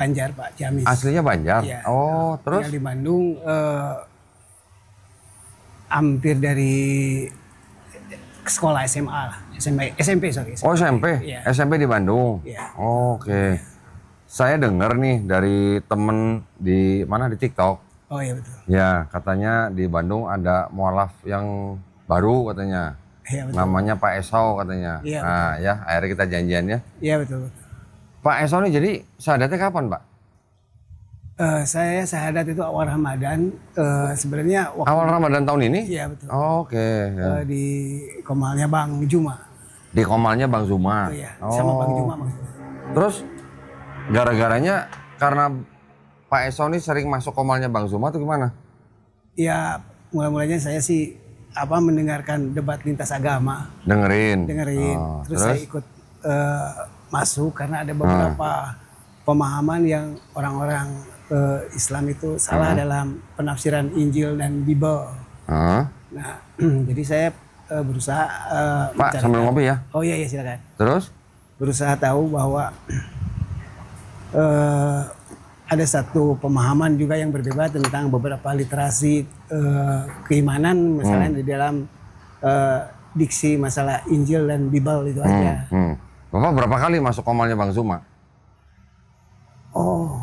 Banjar Pak, Ciamis. Aslinya Banjar? Iya. Oh, terus? Tinggal di Bandung, hampir dari sekolah SMA lah. SMP, sorry. Oh, SMP? Iya. SMP di Bandung? Iya. Oke. Saya dengar nih dari temen di mana, di TikTok. Oh iya betul. Ya, katanya di Bandung ada mualaf yang baru katanya. Iya betul. Namanya Pak Esau katanya. Iya, Nah ya, akhirnya kita janjian ya. Iya betul. Pak Esau nih jadi syahadatnya kapan Pak? Saya syahadat itu awal Ramadan. Sebenarnya waktu Awal Ramadan tahun ini? Iya betul. Oke. Ya. Di Komalnya Bang Juma. Di Komalnya Bang Zuma. Oh iya, sama Bang Juma maksudnya. Terus gara-garanya karena Pak Esau nih sering masuk Komalnya Bang Zuma tuh gimana? Ya mulai-mulanya saya sih mendengarkan debat lintas agama, Dengerin. dengerin. Terus saya ikut masuk karena ada beberapa pemahaman yang orang-orang Islam itu salah dalam penafsiran Injil dan Bible. Nah, jadi saya berusaha Pak sambil ngopi ya. Oh iya silakan. Terus? Berusaha tahu bahwa ada satu pemahaman juga yang berbeda tentang beberapa literasi keimanan, misalnya di dalam diksi masalah Injil dan Bible itu aja. Bapak berapa kali masuk Komalnya Bang Zuma? Oh,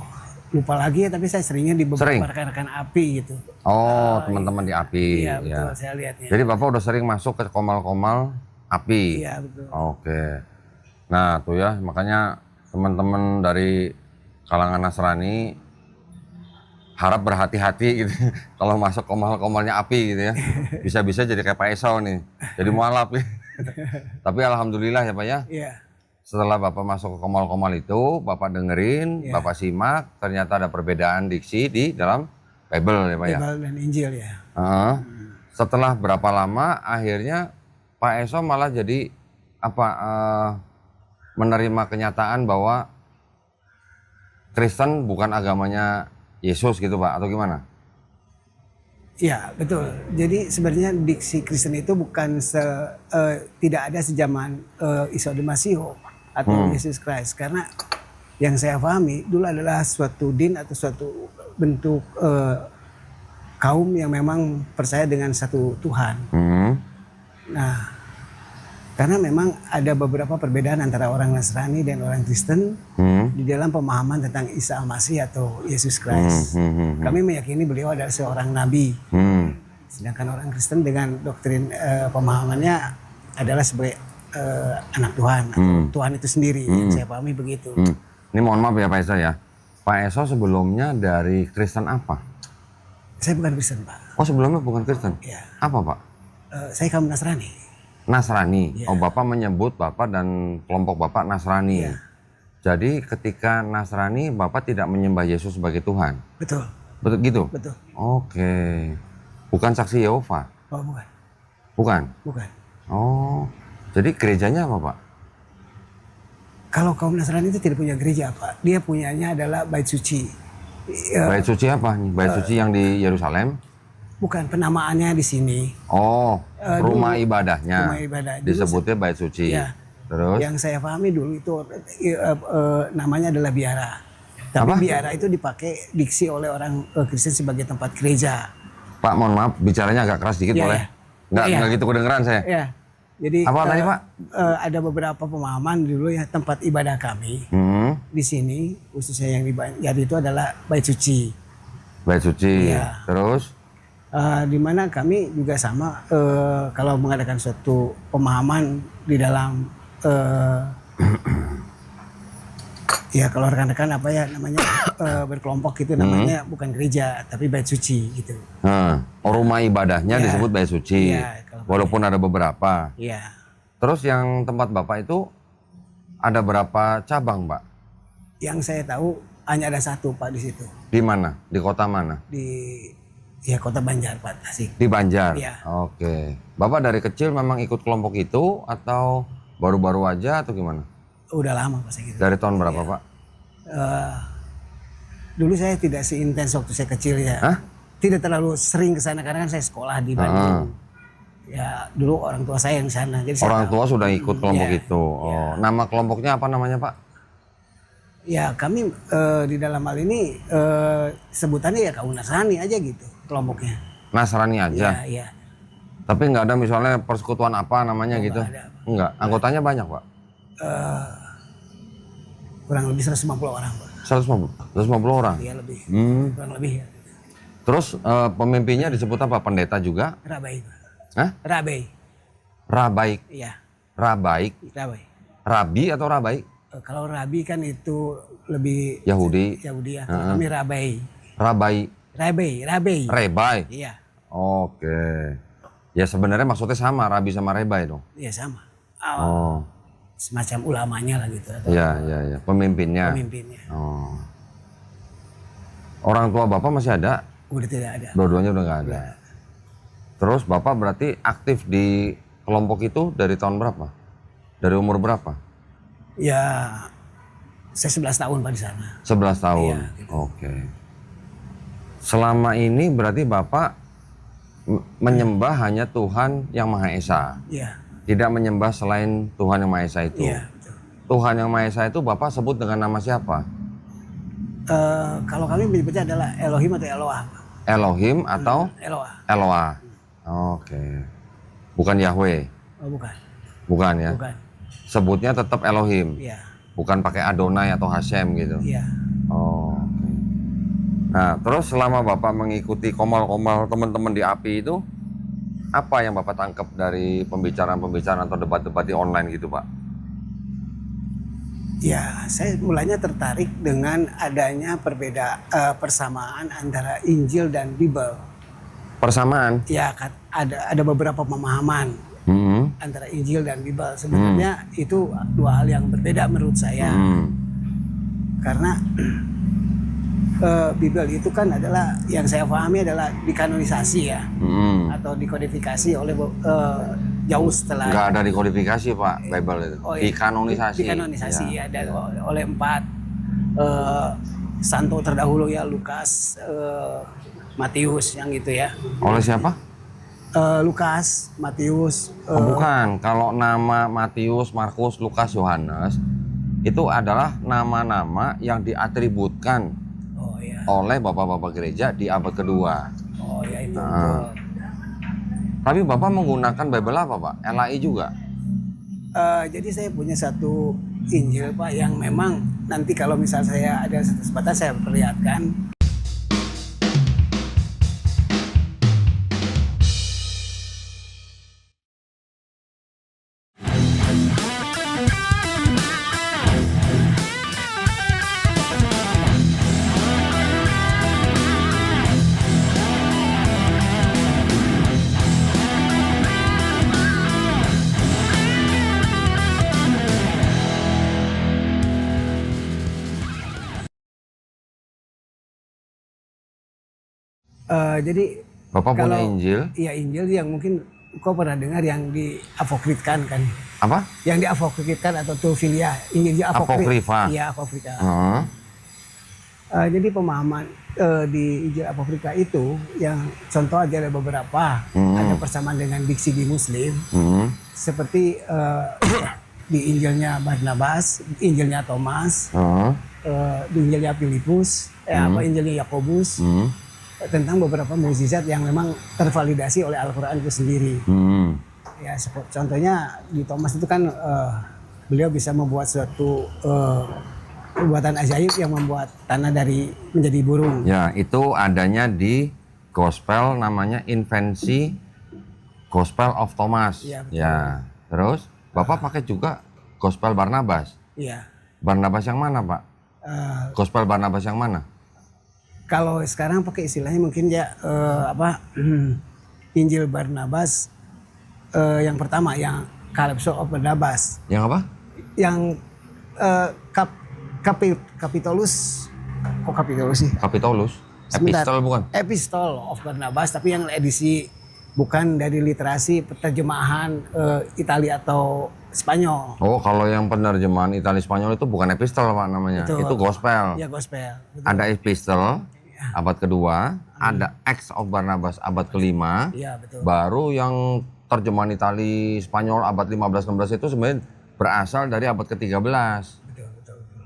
lupa lagi ya, tapi saya seringnya di beberapa rekan-rekan API gitu. Oh, teman-teman di API. Iya betul, saya lihatnya. Jadi Bapak udah sering masuk ke Komal-Komal API. Iya betul. Oke. Nah tuh ya, makanya teman-teman dari kalangan Nasrani harap berhati-hati gitu kalau masuk Komal-Komalnya API gitu ya. Bisa-bisa jadi kayak Pak Esau nih, jadi mualaf ya. Tapi alhamdulillah ya Pak ya. Iya. Setelah Bapak masuk ke Komal-Komal itu, Bapak dengerin, Bapak simak, ternyata ada perbedaan diksi di dalam Bible ya Pak ya. Bible dan Injil ya. Setelah berapa lama, akhirnya Pak Esau malah jadi menerima kenyataan bahwa Kristen bukan agamanya Yesus gitu Pak, atau gimana? Iya betul. Jadi sebenarnya diksi Kristen itu bukan tidak ada sejaman Isa dan Masihu atau Yesus Kristus, karena yang saya pahami dulu adalah suatu din atau suatu bentuk kaum yang memang percaya dengan satu Tuhan. Nah, karena memang ada beberapa perbedaan antara orang Nasrani dan orang Kristen di dalam pemahaman tentang Isa Al-Masih atau Yesus Kristus. Kami meyakini beliau adalah seorang nabi. Sedangkan orang Kristen dengan doktrin pemahamannya adalah sebagai anak Tuhan atau Tuhan itu sendiri. Yang saya pahami begitu. Ini mohon maaf ya Pak Esau ya. Pak Esau sebelumnya dari Kristen apa? Saya bukan Kristen Pak. Oh sebelumnya bukan Kristen? Ya. Apa Pak? Saya kaum Nasrani. Nasrani. Ya. Oh Bapak menyebut Bapak dan kelompok Bapak Nasrani. Ya. Jadi ketika Nasrani Bapak tidak menyembah Yesus sebagai Tuhan. Betul. Betul gitu? Betul. Oke. Bukan saksi Yehova? Oh bukan. Bukan? Bukan. Oh. Jadi gerejanya apa Pak? Kalau kaum Nasrani itu tidak punya gereja Pak. Dia punyanya adalah bait suci. Bait suci apa nih? Bait suci yang di Yerusalem? Bukan, penamaannya di sini. Oh, rumah ibadahnya. Rumah ibadah. Disebutnya bait suci. Ya. Terus? Yang saya pahami dulu itu namanya adalah biara. Tapi biara itu dipakai diksi oleh orang Kristen sebagai tempat gereja. Pak, mohon maaf, bicaranya agak keras dikit boleh? Nggak gitu kedengeran saya. Ya. Jadi apa tadi Pak? Ada beberapa pemahaman dulu ya, tempat ibadah kami di sini, khususnya yang di Banjar itu adalah bait suci. Bait suci. Ya. Terus? Di mana kami juga sama kalau mengadakan suatu pemahaman di dalam ya kalau rekan-rekan berkelompok gitu namanya bukan gereja tapi bait suci gitu. Rumah ibadahnya disebut bait suci. Ya, walaupun ada beberapa. Iya. Terus yang tempat Bapak itu ada berapa cabang Pak? Yang saya tahu hanya ada satu Pak di situ. Di mana? Di kota mana? Di kota Banjar Pak, Tasik. Di Banjar? Iya. Oke. Bapak dari kecil memang ikut kelompok itu atau baru-baru aja atau gimana? Udah lama Pak saya gitu. Dari tahun berapa Pak? Dulu saya tidak seintens waktu saya kecil ya. Hah? Tidak terlalu sering ke sana karena kan saya sekolah di Bandung. Ya dulu orang tua saya yang sana. Jadi orang tua sudah ikut kelompok itu. Ya. Nama kelompoknya apa namanya Pak? Ya kami di dalam hal ini sebutannya ya kaum Nasrani aja gitu kelompoknya. Nasrani aja. Ya, ya. Tapi nggak ada misalnya persekutuan apa namanya gitu? Nggak ada. Enggak. Anggotanya banyak, Pak? Kurang lebih 150 orang, Pak. 150 orang? Iya lebih. Hmm. Kurang lebih ya. Terus pemimpinnya disebut apa? Pendeta juga? Rabai, Pak. Hah? Rabai. Rabaik. Iya, Rabaik. Rabai. Rabi atau Rabaik? Kalau Rabi kan itu lebih Yahudi. Yahudi ya. Kalau kami Rabai. Rabai. Rabai. Rebai. Iya. Oke. Ya sebenarnya maksudnya sama, Rabi sama Rebai dong. Iya sama. Oh. Semacam ulamanya lah gitu atau Iya, iya, iya. Pemimpinnya. pemimpinnya. Oh. Orang tua Bapak masih ada? Udah tidak ada. Dua-duanya udah nggak ada. Terus Bapak berarti aktif di kelompok itu dari tahun berapa? Dari umur berapa? Ya, saya 11 tahun Pak di sana. 11 tahun. Iya, gitu. Oke. Selama ini berarti Bapak menyembah hanya Tuhan yang Maha Esa. Iya. Tidak menyembah selain Tuhan yang Maha Esa itu. Iya, betul. Tuhan yang Maha Esa itu Bapak sebut dengan nama siapa? Kalau kami menyebutnya adalah Elohim atau Eloah. Elohim atau Eloah. Eloah. Oke. Bukan Yahweh. Oh, bukan. Bukan ya. Bukan. Sebutnya tetap Elohim. Iya. Bukan pakai Adonai atau Hashem gitu. Iya. Oh. Oke. Nah, terus selama Bapak mengikuti komal-komal teman-teman di API itu, apa yang Bapak tangkap dari pembicaraan-pembicaraan atau debat-debat di online gitu, Pak? Ya, saya mulanya tertarik dengan adanya persamaan antara Injil dan Bible. Persamaan? Ya, ada beberapa pemahaman antara Injil dan Bible. Sebenarnya itu dua hal yang berbeda menurut saya. Karena Bible itu kan adalah yang saya pahami adalah dikanonisasi ya, atau dikodifikasi oleh jauh setelah. Nggak ada dikodifikasi Pak, Bible itu. Oh, iya. Dikanonisasi. Dikanonisasi ya, dan oleh 4 santo terdahulu ya, Lukas, Matius yang gitu ya. Oleh siapa? Lukas, Matius. Oh, bukan. Kalau nama Matius, Markus, Lukas, Yohanes itu adalah nama-nama yang diatributkan oleh bapak-bapak gereja di abad kedua. Oh ya itu. Tapi Bapak menggunakan Bible apa Pak? LAI juga? Jadi saya punya satu Injil Pak yang memang nanti kalau misal saya ada kesempatan saya perlihatkan. Jadi Bapak punya Injil? Iya Injil yang mungkin kau pernah dengar yang diapokritkan kan? Apa? Yang diapokritkan atau Tulfilia, Injil Apokrifa. Iya apokrifa. Jadi pemahaman di Injil apokrifa itu yang contoh aja ada beberapa, ada persamaan dengan diksi di Muslim, seperti di Injilnya Barnabas, Injilnya Thomas, di Injilnya Filipus, Injilnya Yakobus. Tentang beberapa mukjizat yang memang tervalidasi oleh Al-Quran itu sendiri. Ya, contohnya di Thomas itu kan beliau bisa membuat suatu perbuatan ajaib yang membuat tanah menjadi burung. Ya, itu adanya di Gospel namanya Invensi Gospel of Thomas. Ya, betul. Ya. Terus Bapak pakai juga Gospel Barnabas. Iya. Barnabas yang mana Pak? Gospel Barnabas yang mana? Kalau sekarang pakai istilahnya mungkin ya Injil Barnabas yang pertama yang Calypso of Barnabas. Yang apa? Yang Capitolus. Kok Capitolus sih? Capitolus. Sebentar. Epistle bukan? Epistle of Barnabas, tapi yang edisi bukan dari literasi terjemahan Italia atau Spanyol. Oh, kalau yang penerjemahan Italia Spanyol itu bukan epistle Pak namanya. Itu gospel. Iya, gospel. Betul. Ada epistle abad kedua, ada Acts of Barnabas abad kelima. Iya, betul. Baru yang terjemahan Italia Spanyol abad 15-16 itu sebenarnya berasal dari abad ke-13. Betul.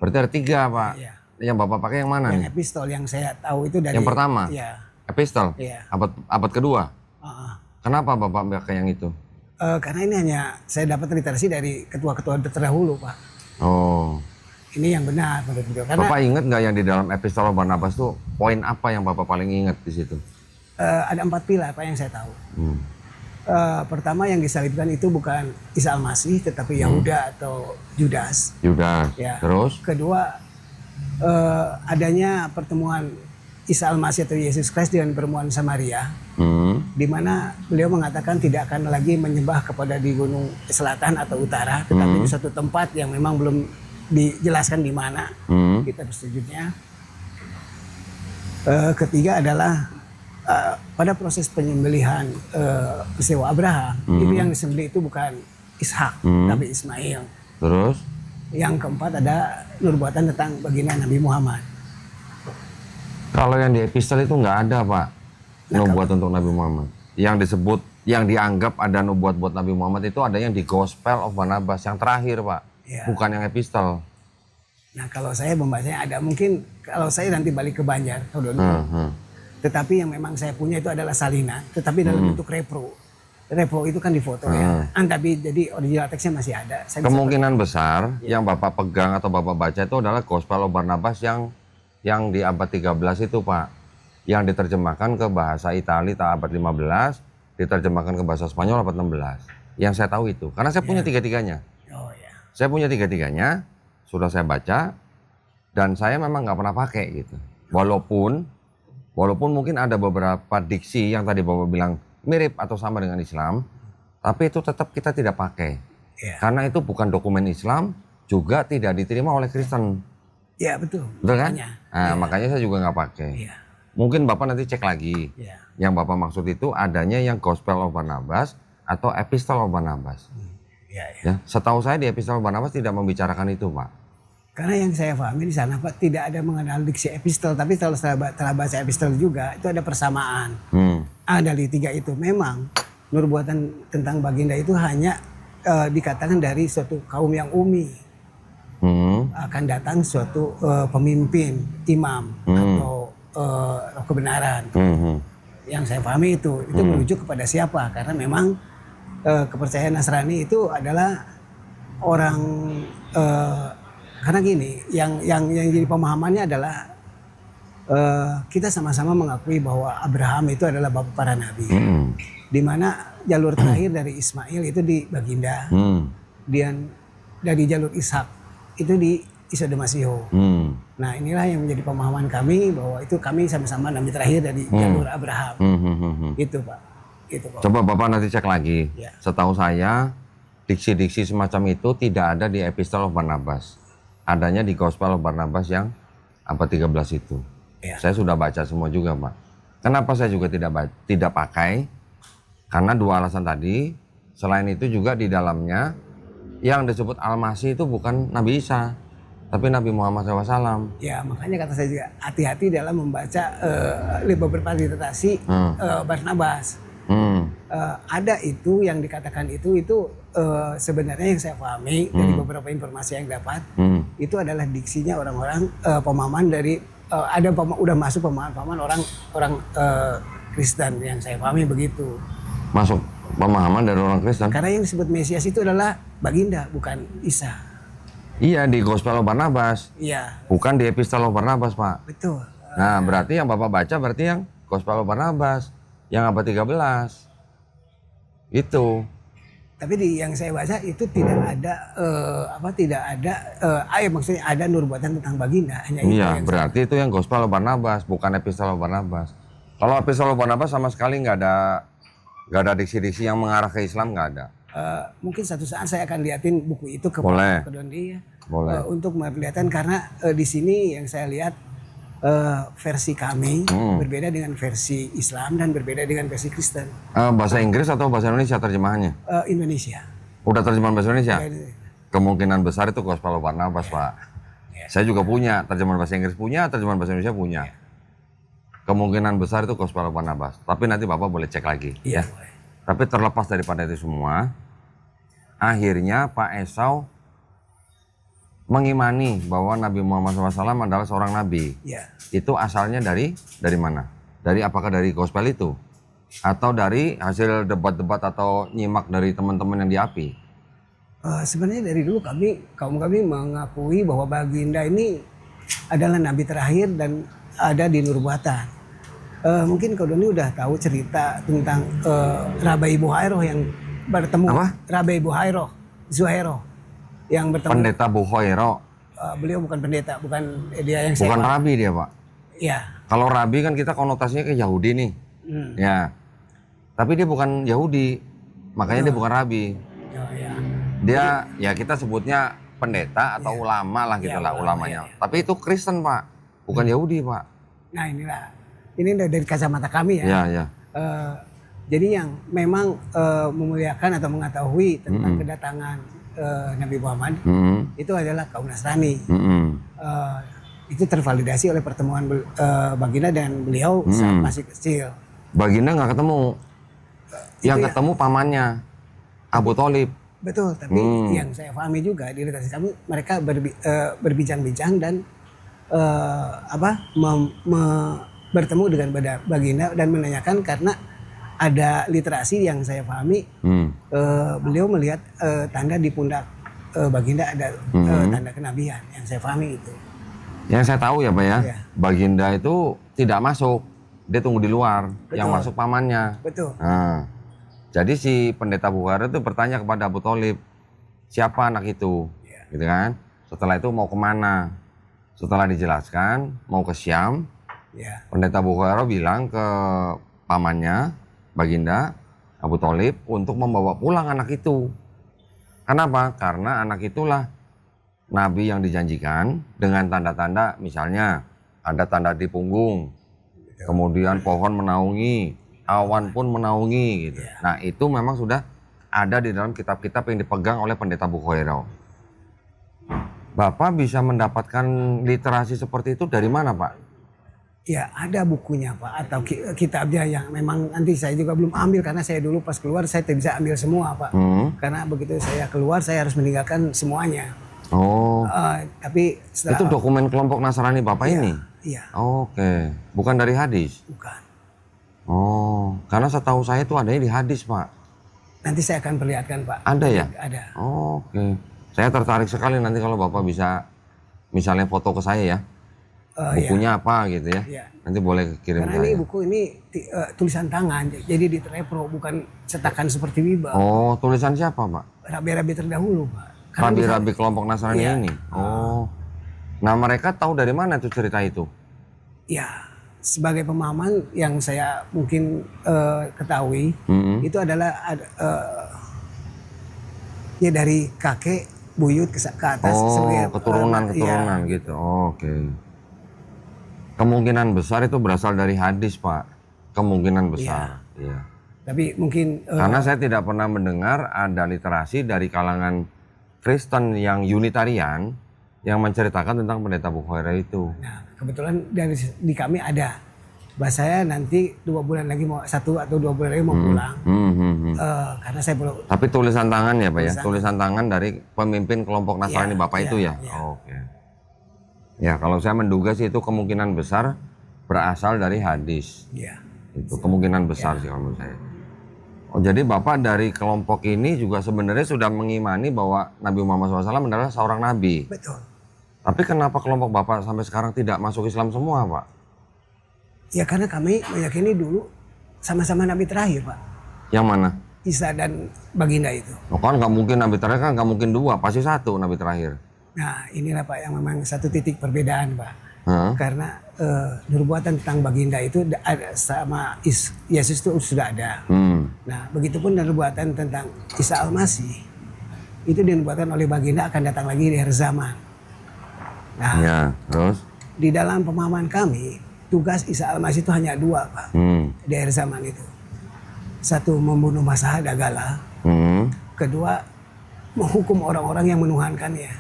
Berarti ada 3 Pak. Iya. Yang Bapak pakai yang mana Yang nih? epistol yang saya tahu itu dari Yang pertama? Iya. Epistel? Iya. Abad kedua? Heeh. Kenapa Bapak pakai yang itu? Karena ini hanya saya dapat literasi dari ketua-ketua terdahulu, Pak. Oh. Ini yang benar menurut beliau. Karena Bapak ingat nggak yang di dalam Epistel Barnabas tuh poin apa yang Bapak paling ingat di situ? ada 4 pilar Pak yang saya tahu. Pertama yang disalibkan itu bukan Isa Al-Masih tetapi Yahuda atau Judas. Yudas. Ya. Terus? Kedua adanya pertemuan Isa Al-Masih atau Yesus Kristus dengan perempuan Samaria, di mana beliau mengatakan tidak akan lagi menyembah kepada di gunung selatan atau utara, tetapi di suatu tempat yang memang belum dijelaskan di mana kita bersujudnya. Ketiga adalah pada proses penyembelihan peristiwa Abraham, itu yang disembelih itu bukan Ishak tapi Ismail. Terus? Yang keempat ada nubuatan tentang baginda Nabi Muhammad. Kalau yang di epistel itu nggak ada Pak, nubuat untuk Nabi Muhammad. Yang disebut, yang dianggap ada nubuat buat Nabi Muhammad itu ada yang di Gospel of Barnabas yang terakhir Pak, Ya. bukan yang epistel. Nah kalau saya membacanya ada mungkin kalau saya nanti balik ke Banjar, tetapi yang memang saya punya itu adalah salinan, tetapi dalam bentuk repro. Repro itu kan difoto ya, tapi jadi original teksnya masih ada. Saya bisa Kemungkinan besar yang Bapak pegang atau Bapak baca itu adalah Gospel of Barnabas yang di abad 13 itu Pak, yang diterjemahkan ke bahasa Itali abad 15, diterjemahkan ke bahasa Spanyol abad 16. Yang saya tahu itu, karena saya punya tiga-tiganya. Oh ya. Saya punya tiga-tiganya, sudah saya baca, dan saya memang nggak pernah pakai gitu. Walaupun mungkin ada beberapa diksi yang tadi Bapak bilang mirip atau sama dengan Islam, tapi itu tetap kita tidak pakai. Ya. Karena itu bukan dokumen Islam, juga tidak diterima oleh Kristen. Ya betul. Betul kan? Makanya. Nah, makanya saya juga nggak pakai. Iya. Mungkin Bapak nanti cek lagi. Iya. Yang Bapak maksud itu adanya yang Gospel of Barnabas atau Epistle of Barnabas. Iya. Ya, setahu saya di Epistle of Barnabas tidak membicarakan itu, Pak. Karena yang saya pahami di sana Pak tidak ada mengenal diksi epistel, tapi kalau setelah baca epistel juga itu ada persamaan. Dari 3 itu memang nubuatan tentang baginda itu hanya dikatakan dari suatu kaum yang umi. Akan datang suatu pemimpin, imam atau roh kebenaran. Yang saya pahami itu merujuk kepada siapa? Karena memang kepercayaan Nasrani itu adalah orang karena gini, yang jadi pemahamannya adalah kita sama-sama mengakui bahwa Abraham itu adalah bapak para nabi, di mana jalur terakhir dari Ismail itu di baginda, dan dari jalur Ishak itu di Isa Demasiho. Nah inilah yang menjadi pemahaman kami bahwa itu kami sama-sama nabi terakhir dari jalur Abraham. Itu Pak. Itu Pak. Coba Bapak nanti cek lagi. Ya. Setahu saya diksi-diksi semacam itu tidak ada di Epistle of Barnabas. Adanya di Gospel of Barnabas yang abad 13 itu. Ya. Saya sudah baca semua juga Pak. Kenapa saya juga tidak pakai? Karena 2 alasan tadi. Selain itu juga di dalamnya yang disebut Al-Masih itu bukan Nabi Isa, tapi Nabi Muhammad SAW. Ya makanya kata saya juga hati-hati dalam membaca beberapa literasi Barnabas. Ada itu yang dikatakan itu sebenarnya yang saya pahami dari beberapa informasi yang dapat itu adalah diksinya orang-orang pemahaman dari udah masuk pemahaman orang Kristen yang saya pahami begitu. Masuk pemahaman dari orang Kristen. Karena yang disebut Mesias itu adalah baginda bukan Isa. Iya di Gospel of Barnabas. Iya. Bukan di Epistle of Barnabas Pak. Betul. Nah berarti yang Bapak baca berarti yang Gospel of Barnabas yang abad 13 itu. Tapi yang saya baca itu tidak ada maksudnya ada nubuatan tentang baginda hanya itu. Iya berarti itu yang Gospel of Barnabas bukan Epistle of Barnabas. Kalau Epistle of Barnabas sama sekali nggak ada diksi-diksi yang mengarah ke Islam, nggak ada. Mungkin satu saat saya akan liatin buku itu ke Dondi ya. Boleh. Untuk memperlihatkan karena di sini yang saya lihat versi kami berbeda dengan versi Islam dan berbeda dengan versi Kristen. Bahasa Inggris atau bahasa Indonesia terjemahannya? Indonesia. Udah terjemahan bahasa Indonesia? Ya, Kemungkinan besar itu Gospel of Barnabas Pak. Saya juga punya terjemahan bahasa Inggris punya, terjemahan bahasa Indonesia punya. Kemungkinan besar itu Gospel of Barnabas. Tapi nanti Bapak boleh cek lagi. Iya. Ya. Tapi terlepas daripada itu semua, akhirnya Pak Esau mengimani bahwa Nabi Muhammad SAW adalah seorang nabi. Ya. Itu asalnya dari mana? Apakah dari gospel itu? Atau dari hasil debat-debat atau nyimak dari teman-teman yang di API? Sebenarnya dari dulu kaum kami mengakui bahwa Baginda ini adalah nabi terakhir dan ada di Nubuatan. Mungkin kau Doni udah tahu cerita tentang Rabai Buhairo yang bertemu. Apa? Rabai Buhairo, Zuhairo yang bertemu. Pendeta Buhoiro. Beliau bukan pendeta, bukan dia yang Bukan sewa. rabi dia, Pak. Ya. Kalau rabi kan kita konotasinya ke Yahudi nih. Ya. Tapi dia bukan Yahudi. Makanya dia bukan rabi. Oh, ya. Dia ya kita sebutnya pendeta atau ulama lah gitu lah ulamanya. Tapi itu Kristen, Pak. Bukan Yahudi, Pak. Nah ini dari kacamata kami ya. Ya, ya. Jadi yang memang memuliakan atau mengetahui tentang kedatangan Nabi Muhammad itu adalah kaum Nasrani. Itu tervalidasi oleh pertemuan Baginda dan beliau saat masih kecil. Baginda nggak ketemu. Yang ketemu pamannya Abu Tholib. Betul, tapi yang saya pahami juga di literasi kami mereka berbincang-bincang dan bertemu dengan Baginda dan menanyakan karena ada literasi yang saya pahami beliau melihat tanda di pundak Baginda ada tanda kenabian yang saya pahami itu. Yang saya tahu ya Pak ya, Ya. Baginda itu tidak masuk, dia tunggu di luar, Betul. yang masuk pamannya. Betul. Nah, jadi si pendeta Bukhara itu bertanya kepada Abu Tholib, siapa anak itu, gitu kan? Setelah itu mau kemana? Setelah dijelaskan mau ke Syam, Ya. pendeta Bukhara bilang ke pamannya Baginda Abu Tholib untuk membawa pulang anak itu. Kenapa? Karena anak itulah Nabi yang dijanjikan dengan tanda-tanda, misalnya ada tanda di punggung, kemudian pohon menaungi, awan pun menaungi gitu. Nah itu memang sudah ada di dalam kitab-kitab yang dipegang oleh pendeta Bukhara. Bapak bisa mendapatkan literasi seperti itu dari mana Pak? Ya ada bukunya Pak atau kitabnya yang memang nanti saya juga belum ambil karena saya dulu pas keluar saya tidak bisa ambil semua Pak. Karena begitu saya keluar saya harus meninggalkan semuanya. Oh, Tapi setelah itu dokumen kelompok Nasrani Bapak ini? Iya, Oke, bukan dari hadis? bukan. Oh, karena setahu saya itu adanya di hadis Pak. Nanti saya akan perlihatkan Pak. Ada ya? Ada. Oke, saya tertarik sekali nanti kalau Bapak bisa misalnya foto ke saya ya. Bukunya apa gitu ya. Iya. Nanti boleh kirim Karena ke ini saya. buku ini tulisan tangan, jadi ditrepro bukan cetakan seperti Wiba. Oh, tulisan siapa Pak? Rabi-rabi terdahulu Pak. Karena Rabi-rabi kelompok Nasrani Iya. ini? Oh, nah mereka tahu dari mana tuh cerita itu? Ya, sebagai pemahaman yang saya mungkin ketahui itu adalah ya dari kakek buyut ke atas Oh, sebagai keturunan-keturunan ya, gitu. Oke. Kemungkinan besar itu berasal dari hadis Pak. Kemungkinan besar. Iya. tapi mungkin Karena saya tidak pernah mendengar ada literasi dari kalangan Kristen yang Unitarian yang menceritakan tentang pendeta Bukhara itu. nah, kebetulan di kami ada. Bahasa saya nanti 2 bulan lagi mau 1 atau 2 bulan lagi mau pulang. Karena saya belum. Tapi tulisan tangan ya Pak ya? Tulisan tangan dari pemimpin kelompok Nasrani Iya, Bapak iya, itu ya? iya. Oke. Ya kalau saya menduga sih itu kemungkinan besar berasal dari hadis. Ya, Itu kemungkinan besar sih kalau menurut saya. Oh jadi Bapak dari kelompok ini juga sebenarnya sudah mengimani bahwa Nabi Muhammad SAW adalah seorang nabi. betul. Tapi kenapa kelompok Bapak sampai sekarang tidak masuk Islam semua Pak? Ya karena kami meyakini dulu sama-sama nabi terakhir Pak. Yang mana? Isa dan Baginda itu. Oh, kan nggak mungkin nabi terakhir kan nggak mungkin 2, pasti 1 nabi terakhir. Nah inilah Pak yang memang satu titik perbedaan Pak. Hah? Karena nubuatan tentang Baginda itu ada sama Yesus itu sudah ada. Nah begitupun nubuatan tentang Isa Al-Masih itu dinubuatkan oleh Baginda akan datang lagi di akhir zaman. Nah Ya, terus? di dalam pemahaman kami tugas Isa Al-Masih itu hanya 2 Pak di akhir zaman itu. Satu membunuh masa Dagala, kedua menghukum orang-orang yang menuhankannya.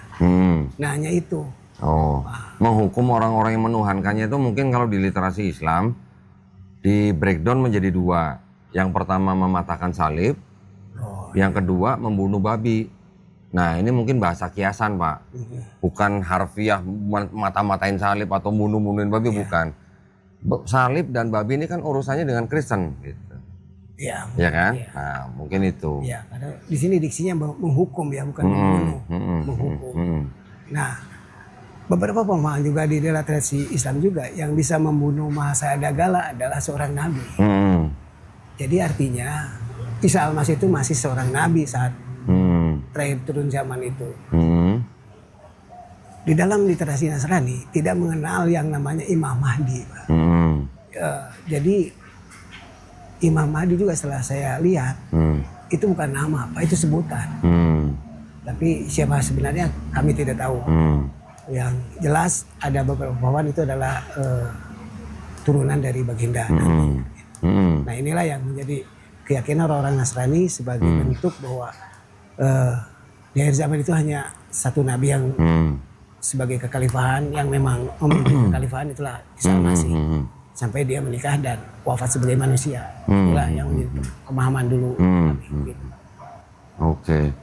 Nah hanya itu. Oh, menghukum orang-orang yang menuhankannya itu mungkin kalau di literasi Islam di breakdown menjadi 2. Yang pertama mematahkan salib, yang kedua membunuh babi. Nah ini mungkin bahasa kiasan Pak, bukan harfiah mata-matain salib atau bunuh-bunuhin babi, bukan. Salib dan babi ini kan urusannya dengan Kristen gitu. Iya. Ya kan? Iya. Nah mungkin itu. Ya, karena di sini diksinya menghukum ya, bukan membunuh, menghukum. Nah, beberapa pemahaman juga di dalam tradisi Islam juga yang bisa membunuh Mahasa Dagala adalah seorang nabi. Jadi artinya Isa Al-Masih itu masih seorang nabi saat terakhir turun zaman itu. Di dalam literasi Nasrani tidak mengenal yang namanya Imam Mahdi. Jadi Imam Mahdi juga setelah saya lihat itu bukan nama, Pak, itu sebutan. Tapi siapa sebenarnya kami tidak tahu. Yang jelas ada beberapa pahlawan itu adalah turunan dari baginda Nabi. Nah inilah yang menjadi keyakinan orang-orang Nasrani sebagai bentuk bahwa di akhir zaman itu hanya satu nabi yang sebagai kekhalifahan yang memang memimpin kekhalifahan, itulah Isa Al-Masih. Sampai dia menikah dan wafat sebagai manusia. Itulah yang menjadi pemahaman dulu. Oke.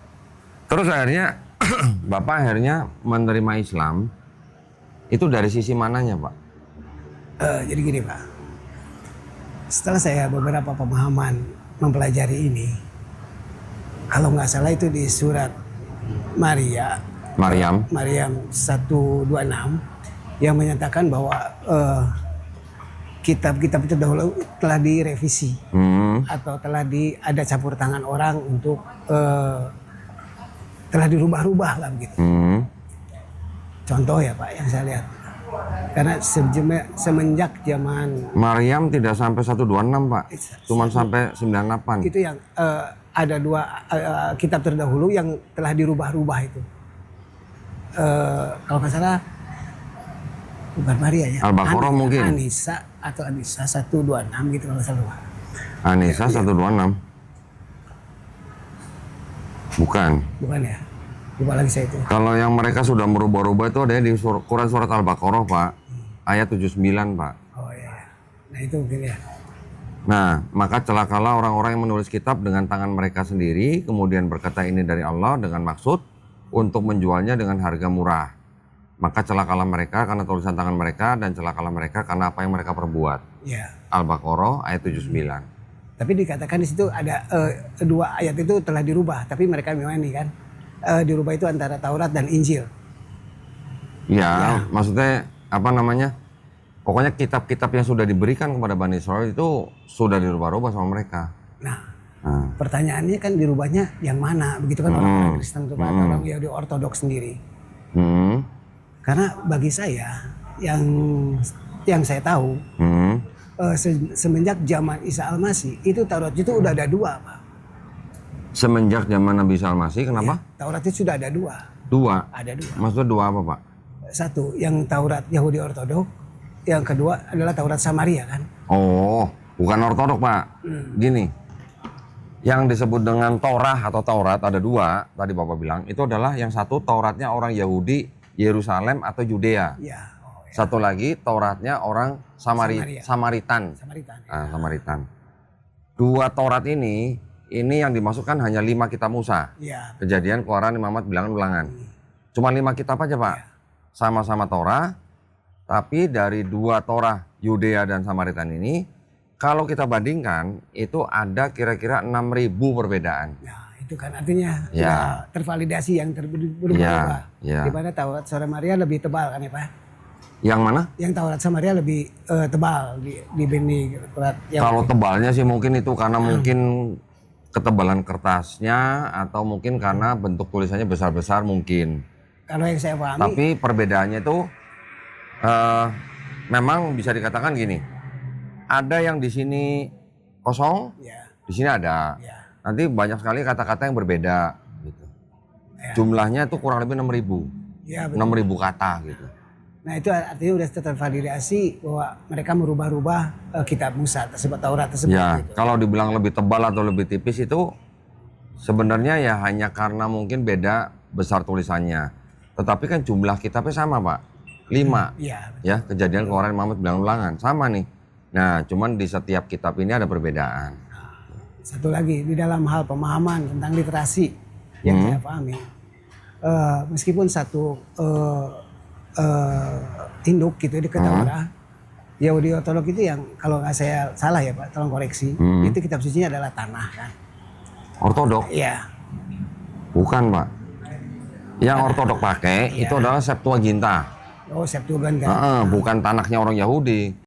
Terus akhirnya Bapak akhirnya menerima Islam itu dari sisi mananya Pak? Jadi gini Pak, setelah saya beberapa pemahaman mempelajari ini, kalau nggak salah itu di surat Maryam 126 yang menyatakan bahwa kitab-kitab itu dahulu telah direvisi atau telah ada campur tangan orang untuk telah dirubah-rubah lah begitu. Contoh ya Pak yang saya lihat, karena semenjak zaman Maryam tidak sampai 126 Pak, cuma sampai 98. Itu yang ada dua kitab terdahulu yang telah dirubah-rubah itu. Kalau nggak salah bukan Maria ya. Al-Baqarah mungkin. Anisa 126 gitu kalau nggak salah. Anisa 126. Bukan ya. Lupa lagi saya itu. Kalau yang mereka sudah merubah-rubah itu ada di Quran surat Al-Baqarah Pak, ayat 79 Pak. Oh iya. Nah itu mungkin ya. Nah, maka celakalah orang-orang yang menulis kitab dengan tangan mereka sendiri, kemudian berkata ini dari Allah dengan maksud untuk menjualnya dengan harga murah. Maka celakalah mereka karena tulisan tangan mereka, dan celakalah mereka karena apa yang mereka perbuat. Ya. Al-Baqarah ayat 79. Tapi dikatakan di situ ada dua ayat itu telah dirubah, tapi mereka memang ini kan dirubah itu antara Taurat dan Injil. Ya, maksudnya apa namanya? Pokoknya kitab-kitab yang sudah diberikan kepada Bani Israel itu sudah dirubah-rubah sama mereka. Nah, pertanyaannya kan dirubahnya yang mana? Begitu kan orang Kristen atau orang Yahudi Ortodoks sendiri. Karena bagi saya yang saya tahu semenjak zaman Isa Al-Masih itu Taurat itu udah ada dua Pak. Semenjak zaman Nabi Isa Al-Masih kenapa? Ya, Taurat itu sudah ada dua. Dua? Ada dua. Maksudnya dua apa Pak? Satu yang Taurat Yahudi Ortodoks, yang kedua adalah Taurat Samaria kan. Oh, bukan Ortodoks Pak. Gini, yang disebut dengan Torah atau Taurat ada dua, tadi Bapak bilang, itu adalah yang satu Tauratnya orang Yahudi Yerusalem atau Yudea. Ya. Satu lagi Tauratnya orang Samaritan. Ya. Samaritan. Dua Taurat ini yang dimasukkan hanya 5 kitab Musa. Ya. Kejadian, Keluaran, Imamat, Bilangan. Cuma 5 kitab aja Pak. Ya. Sama-sama Torah, tapi dari dua Torah Yudea dan Samaritan ini, kalau kita bandingkan itu ada kira-kira 6.000 perbedaan. Nah, itu kan artinya sudah tervalidasi yang berubah-ubah. Di mana Taurat Samaria lebih tebal kan ya Pak? Yang mana? Yang Taurat Samaria lebih tebal dibanding Taurat. Kalau tebalnya sih mungkin itu karena mungkin ketebalan kertasnya atau mungkin karena bentuk tulisannya besar-besar mungkin. Kalau yang saya pahami. Tapi perbedaannya itu memang bisa dikatakan gini. Ada yang di sini kosong, di sini ada. Nanti banyak sekali kata-kata yang berbeda gitu. Jumlahnya itu kurang lebih 6.000. 6.000 kata gitu. Nah itu artinya udah tervalidasi bahwa mereka merubah-rubah kitab Musa tersebut, Taurat tersebut. Ya, gitu. kalau dibilang lebih tebal atau lebih tipis itu sebenarnya ya hanya karena mungkin beda besar tulisannya. Tetapi kan jumlah kitabnya sama Pak, 5. Ya, Kejadian, Keluaran, Imamat, Bilangan sama nih. Nah, cuman di setiap kitab ini ada perbedaan. Satu lagi di dalam hal pemahaman tentang literasi yang saya pahami, meskipun satu induk gitu di Ketawara, Yahudi Ortodok itu yang kalau nggak saya salah ya Pak, tolong koreksi, itu kitab sucinya adalah tanah kan? Ortodok? Iya. Bukan Pak. Yang ortodok pakai itu adalah Septuaginta. Oh, Septuaginta. Bukan tanahnya orang Yahudi.